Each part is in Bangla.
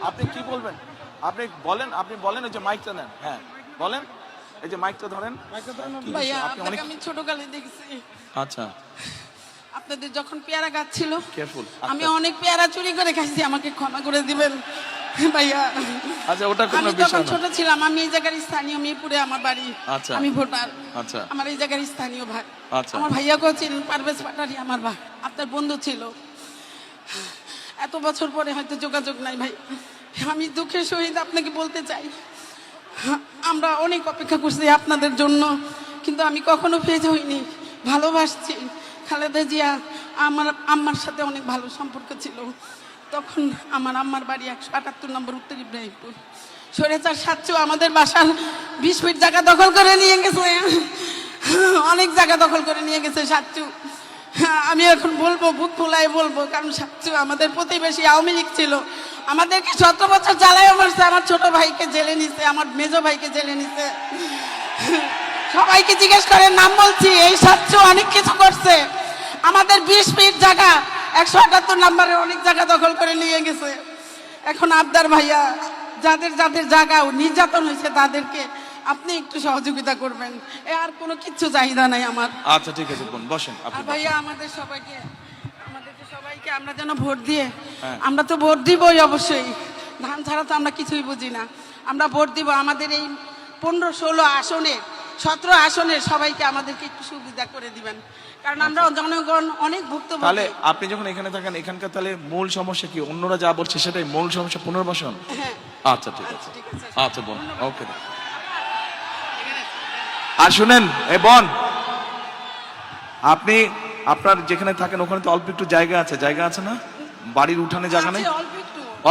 আপনি কি বলবেন? আপনি বলেন, ওই যে মাইকটা নেন। হ্যাঁ বলেন, এই যে মাইকটা ধরেন। ভাইয়া আপনাকে আমি ছোটকালে দেখছি। আচ্ছা, আপনাদের যখন পেয়ারা গাছ ছিল, কেয়ারফুল। আমি অনেক পেয়ারা চুরি করে খাইছি, আমাকে ক্ষমা করে দিবেন ভাইয়া। আচ্ছা, ওটা কোনো আমি বিষয় যখন না। ছোট ছিলাম, আমি এই জায়গার স্থানীয়, মিরপুরে আমার বাড়ি। আচ্ছা। আমি ভোটার। আচ্ছা। আমার এই জায়গার স্থানীয় ভাই। আচ্ছা। আমার ভাইয়াকেও চিনেন, পারভেজ পাটারি আমার ভাই, আপনার বন্ধু ছিল। এত বছর পরে হয়তো যোগাযোগ নাই ভাই। আমি দুঃখের সহিত আপনাকে বলতে চাই, আমরা অনেক অপেক্ষা করছি আপনাদের জন্য, কিন্তু আমি কখনো ফেজ হইনি। ভালোবাসছি। খালেদা জিয়া আমার আম্মার সাথে অনেক ভালো সম্পর্ক ছিল। তখন আমার আম্মার বাড়ি 178 নম্বর উত্তর ইব্রাহিমপুর। স্বৈরাচার সাচ্চু আমাদের বাসার 20 ফিট জায়গা দখল করে নিয়ে গেছে, অনেক জায়গা দখল করে নিয়ে গেছে সাচ্চু। আমি এখন বলবো, বুক ফুলায় বলবো, কারণ সাচ্চু আমাদের প্রতিবেশী, আওয়ামী লীগ ছিল। আমাদেরকে 17 বছর জ্বালায় মারছে। আমার ছোট ভাইকে জেলে নিছে, আমার মেজো ভাইকে জেলে নিছে। সবাইকে জিজ্ঞেস করে, নাম বলছি। এই সাচ্চু অনেক কিছু করছে। আমাদের 20 ফিট জায়গা 178 নম্বরে অনেক জায়গা দখল করে নিয়ে গেছে। এখন আবদার ভাইয়া, যাদের যাদের জায়গা নির্যাতন হয়েছে তাদেরকে আপনি একটু সহযোগিতা করবেন। আর কোনো কিচ্ছু চাহিদা নাই আমার। আচ্ছা ঠিক আছে, বোন বসেন আপনি। আর ভাইয়া আমাদের সবাইকে আমরা যেন ভোট দিয়ে, হ্যাঁ। আমরা তো ভোট দিবই অবশ্যই, ধান ছাড়া তো আমরা কিছুই বুঝি না। আমরা ভোট দিব। আমাদের এই 15-16 আসনে, 17 আসনের সবাইকে আমাদেরকে একটু সুবিধা করে দিবেন, কারণ আমরা জনগণ অনেক ভুক্তভোগী। তাহলে আপনি যখন এখানে থাকেন, এখানকার তাহলে মূল সমস্যা কি? অন্যরা যা বলছে সেটাই মূল সমস্যা, পুনর্বাসন? হ্যাঁ। আচ্ছা ঠিক আছে। আচ্ছা বোন, ওকে। আর শুনেন, এ বোন, আপনি আপনার যেখানে থাকেন ওখানে তো অল্প একটু জায়গা আছে না? বাড়ির উঠানে জায়গা নেই?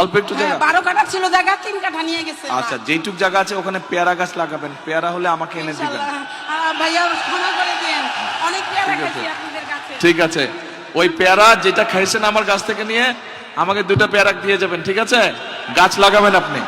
অল্প একটু জায়গা। 12 কাঠা ছিল জায়গা, 3 কাঠা নিয়ে গেছে। আচ্ছা, যেইটুক জায়গা আছে ওখানে পেয়ারা গাছ লাগাবেন। পেয়ারা হলে আমাকে এনে দিবেন। ভাইয়া ক্ষমা করে দিয়েন, অনেক পেয়ারা খাইছি আপনাদের কাছে। ঠিক আছে, ওই পেয়ারা যেটা খাইছেন আমার গাছ থেকে নিয়ে আমাকে 2টা পেয়ারা দিয়ে যাবেন, ঠিক আছে? গাছ লাগাবেন আপনি।